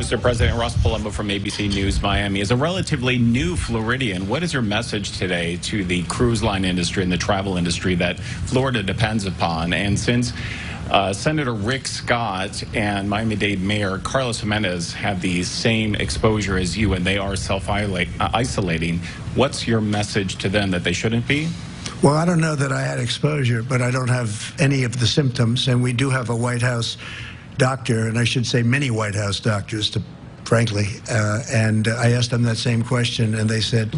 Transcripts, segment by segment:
Mr. President. Ross Palumbo from ABC News Miami. As a relatively new Floridian, what is your message today to the cruise line industry and the travel industry that Florida depends upon? And since Senator Rick Scott and Miami-Dade Mayor Carlos Jimenez have the same exposure as you and they are self-isolating, what's your message to them that they shouldn't be? Well, I don't know that I had exposure, but I don't have any of the symptoms, and we do have a White House doctor, and I should say many White House doctors, frankly, and I asked them that same question, and they said,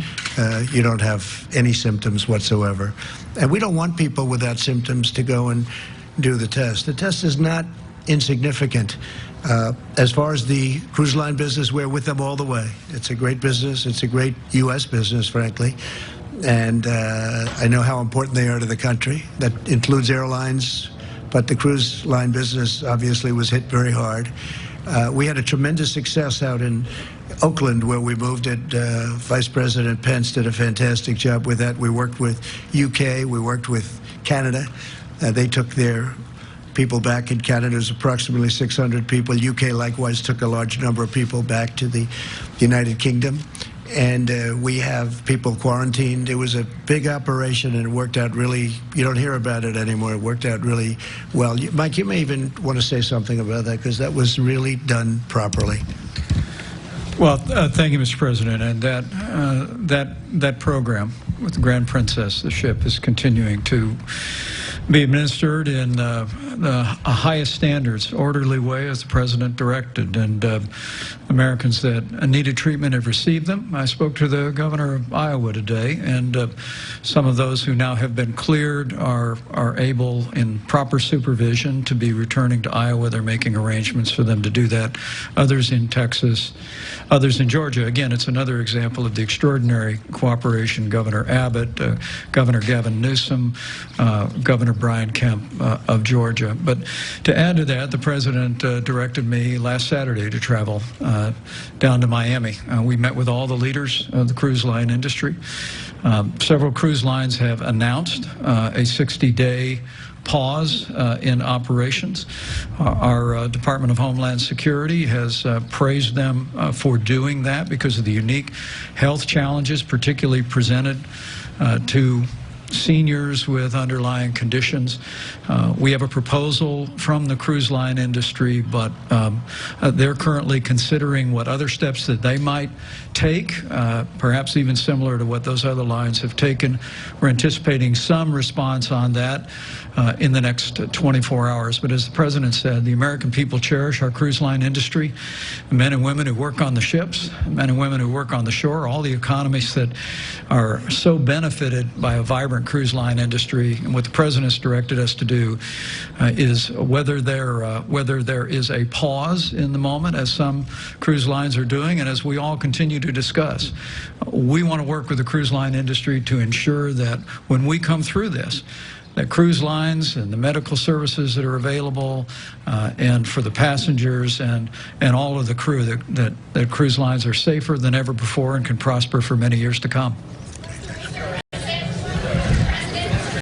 you don't have any symptoms whatsoever. And we don't want people without symptoms to go and do the test. The test is not insignificant. As far as the cruise line business, we're with them all the way. It's a great business. It's a great U.S. business, frankly. And I know how important they are to the country. That includes airlines, but the cruise line business obviously was hit very hard. We had a tremendous success out in Oakland where we moved it. Vice President Pence did a fantastic job with that. We worked with UK, we worked with Canada. They took their people back. In Canada, there's approximately 600 people. UK likewise took a large number of people back to the United Kingdom. And we have people quarantined. It was a big operation, and it worked out really, you don't hear about it anymore. It worked out really well. Mike, you may even want to say something about that, because that was really done properly. Well, thank you, Mr. President. And that program with the Grand Princess, the ship, is continuing to be administered in the highest standards, orderly way, as the President directed. And Americans that needed treatment have received them. I spoke to the governor of Iowa today, and some of those who now have been cleared are able, in proper supervision, to be returning to Iowa. They're making arrangements for them to do that. Others in Texas, others in Georgia. Again, it's another example of the extraordinary cooperation. Governor Abbott, Governor Gavin Newsom, Governor Brian Kemp of Georgia. But to add to that, the President directed me last Saturday to travel down to Miami. We met with all the leaders of the cruise line industry. Several cruise lines have announced a 60-day pause in operations. Our Department of Homeland Security has praised them for doing that because of the unique health challenges, particularly presented to seniors with underlying conditions. We have a proposal from the cruise line industry, but they're currently considering what other steps that they might take, perhaps even similar to what those other lines have taken. We're anticipating some response on that in the next 24 hours. But as the President said, the American people cherish our cruise line industry, the men and women who work on the ships, the men and women who work on the shore, all the economies that are so benefited by a vibrant cruise line industry. And what the President's directed us to do is whether there is a pause in the moment, as some cruise lines are doing, and as we all continue to discuss, we want to work with the cruise line industry to ensure that when we come through this, that cruise lines and the medical services that are available and for the passengers and all of the crew, that cruise lines are safer than ever before and can prosper for many years to come.